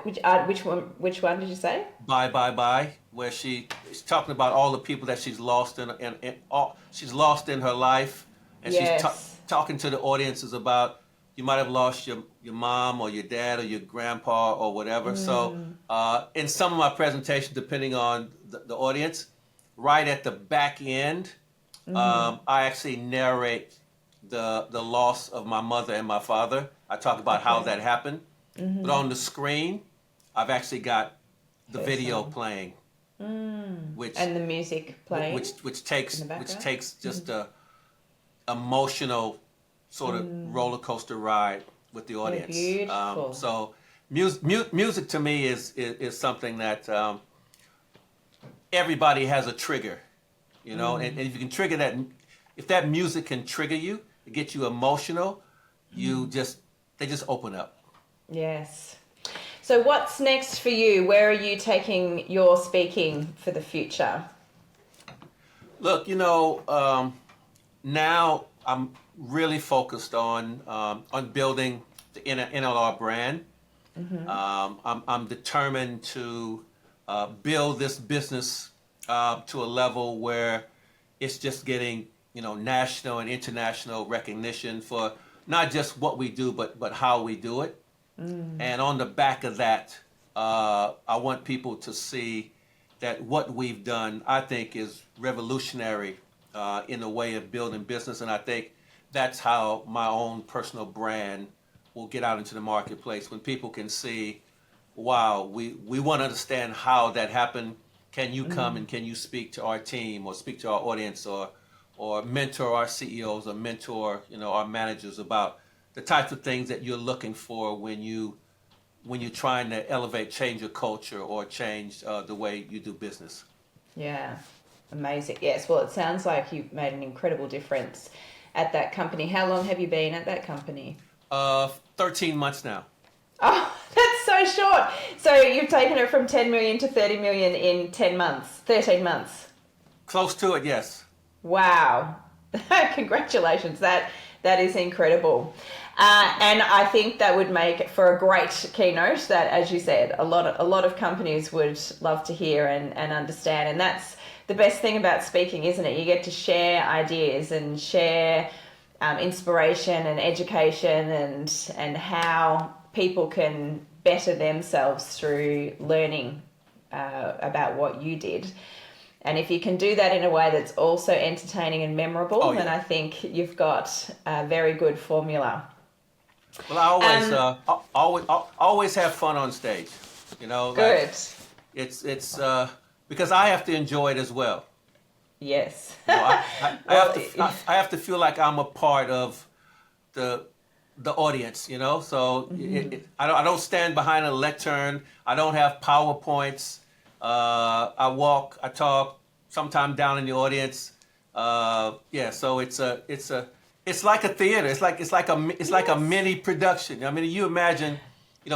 Which one did you say? "Bye Bye Bye," where she's talking about all the people that she's lost she's lost in her life, and she's talking to the audiences about, you might have lost your mom or your dad or your grandpa or whatever. So in some of my presentations, depending on the audience, right at the back end, I actually narrate the loss of my mother and my father. I talk about how that happened. But on the screen, I've actually got the video playing, and the music playing, which takes just a emotional sort of roller coaster ride with the audience. Beautiful. So Music to me is something that everybody has a trigger, you know, and if you can trigger that, if that music can trigger you, get you emotional, they just open up. Yes. So what's next for you? Where are you taking your speaking for the future? Look, now I'm really focused on building the NLR brand. I'm determined to build this business to a level where it's just getting national and international recognition for not just what we do, but how we do it. And on the back of that, I want people to see that what we've done, I think, is revolutionary in the way of building business. And I think that's how my own personal brand will get out into the marketplace. When people can see, wow, we want to understand how that happened. Can you come and can you speak to our team or speak to our audience or mentor our CEOs or mentor our managers about the types of things that you're looking for when you're trying to elevate, change your culture or change the way you do business. Yeah, amazing. Yes, well, it sounds like you've made an incredible difference at that company. How long have you been at that company? 13 months now. Oh, that's so short. So you've taken it from 10 million to 30 million in 10 months, 13 months. Close to it, yes. Wow. Congratulations. That is incredible. And I think that would make for a great keynote that, as you said, a lot of companies would love to hear and understand. And that's the best thing about speaking, isn't it? You get to share ideas and share inspiration and education and how people can better themselves through learning about what you did. And if you can do that in a way that's also entertaining and memorable, then I think you've got a very good formula. Well, I always have fun on stage. Good. It's because I have to enjoy it as well. Yes. I have to feel like I'm a part of the audience. So I don't stand behind a lectern. I don't have PowerPoints. I walk, I talk, sometimes down in the audience. So it's like a theater. It's like a mini production. I mean, you imagine,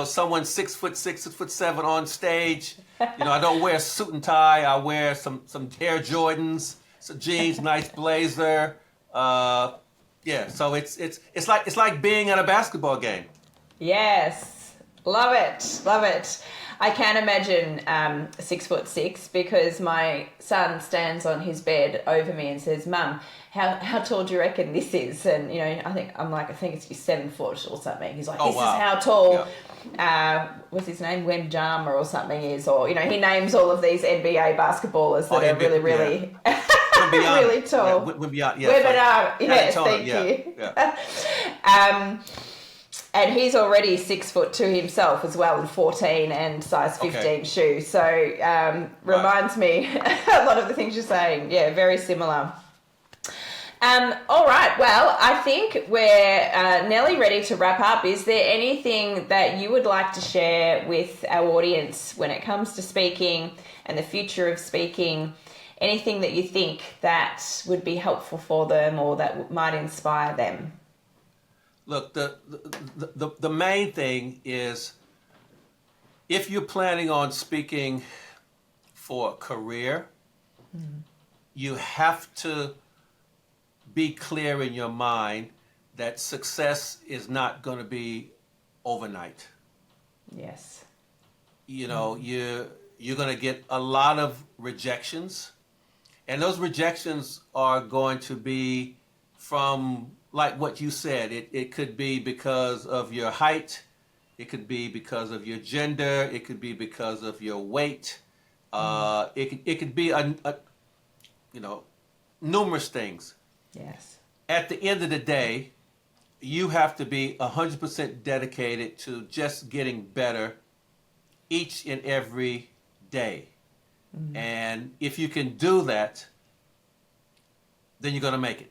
someone 6'6", 6'7" on stage. I don't wear a suit and tie. I wear some Air Jordans, some jeans, nice blazer. So it's like being at a basketball game. Yes, love it. I can imagine 6'6" because my son stands on his bed over me and says, "Mum, how tall do you reckon this is?" And I think it's 7 foot or something. He's like, "This is how tall." Yeah. What's his name? Wemjama or something is, or he names all of these NBA basketballers that are really really really tall. Wembyama, yes, thank you. Yeah. And he's already 6'2" himself as well, and 14 and size 15 shoes. So reminds me a lot of the things you're saying. Yeah, very similar. All right. Well, I think we're nearly ready to wrap up. Is there anything that you would like to share with our audience when it comes to speaking and the future of speaking? Anything that you think that would be helpful for them or that might inspire them? Look, the main thing is if you're planning on speaking for a career, you have to be clear in your mind that success is not going to be overnight. Yes. You're going to get a lot of rejections, and those rejections are going to be from, like what you said, it could be because of your height, it could be because of your gender, it could be because of your weight, it could be numerous things. Yes. At the end of the day, you have to be 100% dedicated to just getting better each and every day. And if you can do that, then you're going to make it.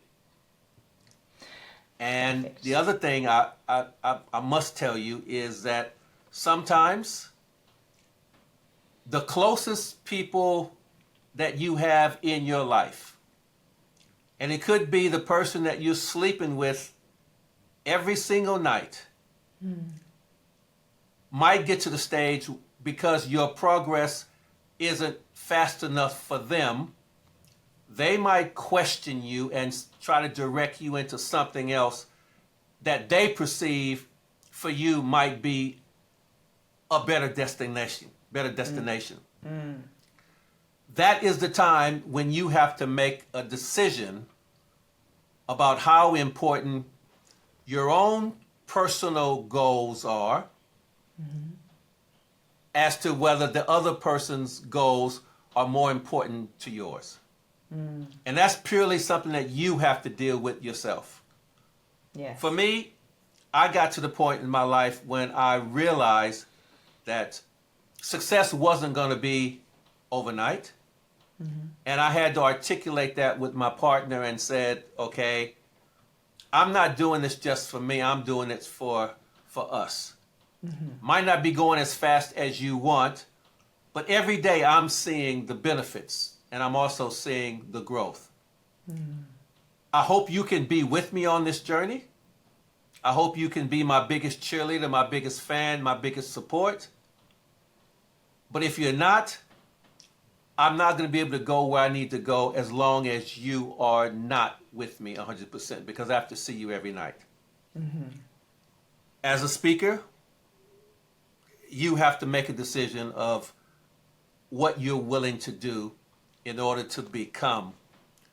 And the other thing I must tell you is that sometimes the closest people that you have in your life, and it could be the person that you're sleeping with every single night, might get to the stage because your progress isn't fast enough for them. They might question you and try to direct you into something else that they perceive for you might be a better destination. That is the time when you have to make a decision about how important your own personal goals are as to whether the other person's goals are more important to yours. And that's purely something that you have to deal with yourself. Yes. For me, I got to the point in my life when I realized that success wasn't going to be overnight. And I had to articulate that with my partner and said, okay, I'm not doing this just for me. I'm doing it for us. Might not be going as fast as you want, but every day I'm seeing the benefits and I'm also seeing the growth. I hope you can be with me on this journey. I hope you can be my biggest cheerleader, my biggest fan, my biggest support. But if you're not, I'm not going to be able to go where I need to go as long as you are not with me 100%, because I have to see you every night. As a speaker, you have to make a decision of what you're willing to do in order to become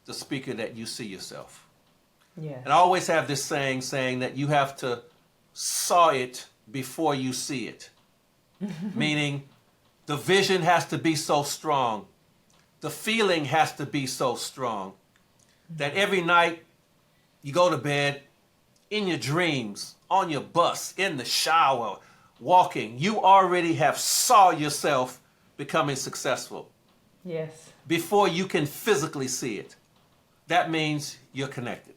the speaker that you see yourself. Yes. And I always have this saying that you have to saw it before you see it. Meaning the vision has to be so strong. The feeling has to be so strong that every night you go to bed, in your dreams, on your bus, in the shower, walking, you already have saw yourself becoming successful. Yes. Before you can physically see it. That means you're connected.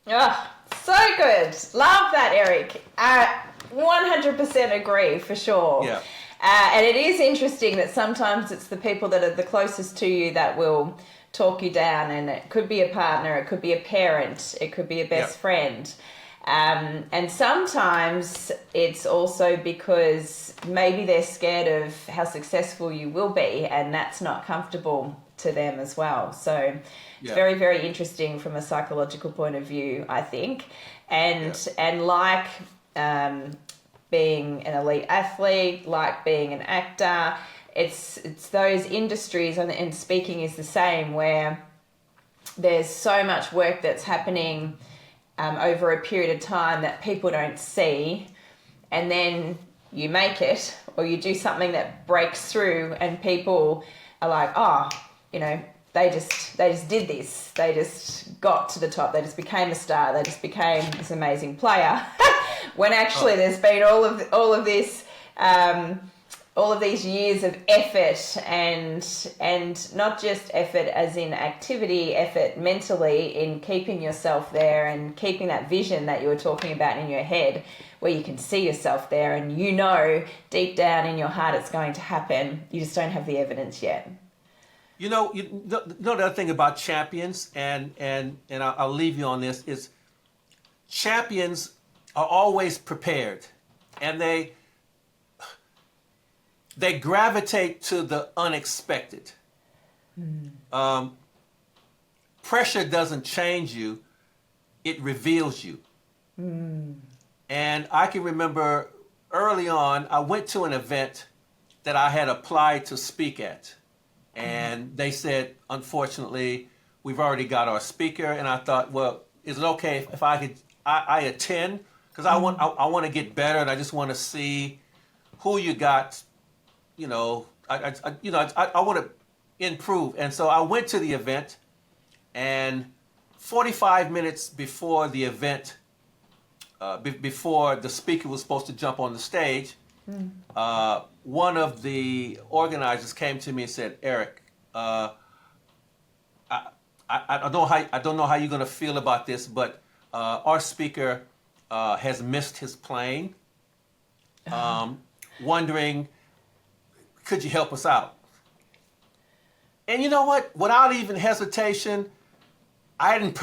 Ah, so good. Love that, Eric. 100% agree, for sure. Yeah. And it is interesting that sometimes it's the people that are the closest to you that will talk you down, and it could be a partner, it could be a parent, it could be a best friend. And sometimes it's also because maybe they're scared of how successful you will be, and that's not comfortable to them as well. So it's very, very interesting from a psychological point of view, I think. And like being an elite athlete, like being an actor, it's those industries, and speaking is the same, where there's so much work that's happening over a period of time that people don't see, and then you make it or you do something that breaks through and people are like, oh, you know, they just did this, they just got to the top, they just became a star, they just became this amazing player. When actually there's been all of this all of these years of effort, and not just effort as in activity, effort mentally in keeping yourself there and keeping that vision that you were talking about in your head, where you can see yourself there and you know deep down in your heart it's going to happen. You just don't have the evidence yet. You know the other thing about champions, and I'll leave you on this, is champions are always prepared, and they gravitate to the unexpected. Pressure doesn't change you, it reveals you. And I can remember early on, I went to an event that I had applied to speak at. And they said, unfortunately, we've already got our speaker. And I thought, well, is it okay if I attend? Because I want to get better, and I just want to see who you got. You know, I want to improve. And so I went to the event, and 45 minutes before the event, before the speaker was supposed to jump on the stage, one of the organizers came to me and said, Eric, I don't know how you're going to feel about this, but our speaker has missed his plane, wondering, could you help us out? And you know what? Without even hesitation, I hadn't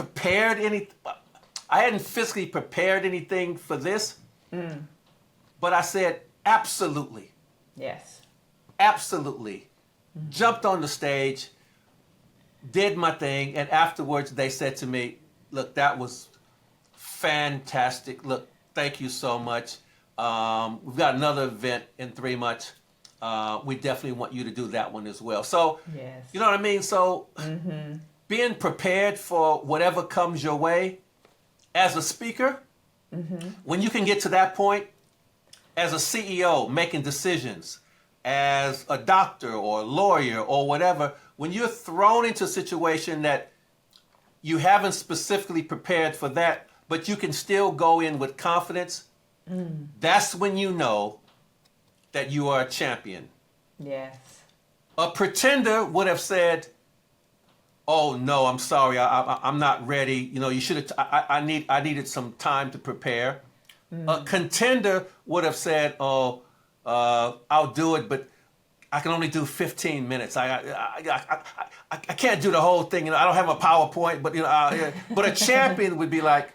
physically prepared anything for this, but I said, absolutely. Yes. Absolutely. Jumped on the stage, did my thing, and afterwards they said to me, look, that was fantastic. Look, thank you so much. We've got another event in 3 months. We definitely want you to do that one as well. So, Yes. you know what I mean? So, being prepared for whatever comes your way as a speaker, when you can get to that point, as a CEO making decisions, as a doctor or a lawyer or whatever, when you're thrown into a situation that you haven't specifically prepared for that, but you can still go in with confidence, that's when you know that you are a champion. Yes. A pretender would have said, oh no, I'm sorry, I'm not ready. You know, you should have, I needed some time to prepare. A contender would have said, oh, I'll do it, but I can only do 15 minutes. I can't do the whole thing. You know, I don't have a PowerPoint, but but a champion would be like,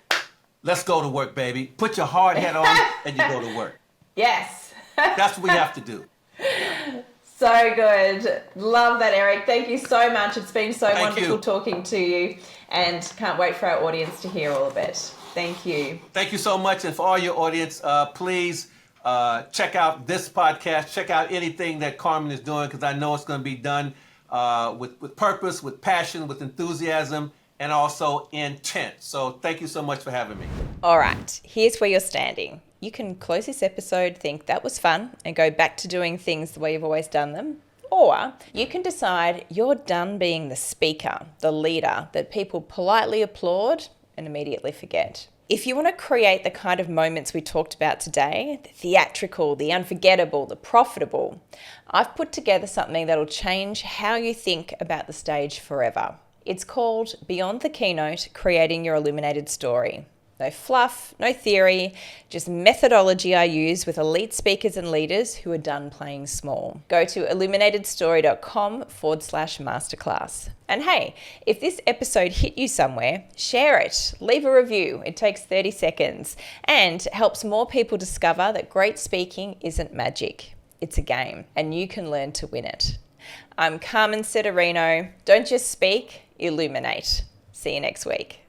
let's go to work, baby. Put your hard hat on and you go to work. Yes. That's what we have to do. So good. Love that, Eric. Thank you so much. It's been so wonderful talking to you, and can't wait for our audience to hear all of it. Thank you. Thank you so much. And for all your audience, please check out this podcast. Check out anything that Carmen is doing, because I know it's going to be done with purpose, with passion, with enthusiasm, and also intent. So thank you so much for having me. All right, here's where you're standing. You can close this episode, think that was fun, and go back to doing things the way you've always done them. Or you can decide you're done being the speaker, the leader that people politely applaud and immediately forget. If you want to create the kind of moments we talked about today, the theatrical, the unforgettable, the profitable, I've put together something that'll change how you think about the stage forever. It's called Beyond the Keynote, Creating Your Illuminated Story. No fluff, no theory, just methodology I use with elite speakers and leaders who are done playing small. Go to illuminatedstory.com/masterclass. And hey, if this episode hit you somewhere, share it, leave a review. It takes 30 seconds and helps more people discover that great speaking isn't magic. It's a game and you can learn to win it. I'm Carmen Sederino. Don't just speak, illuminate. See you next week.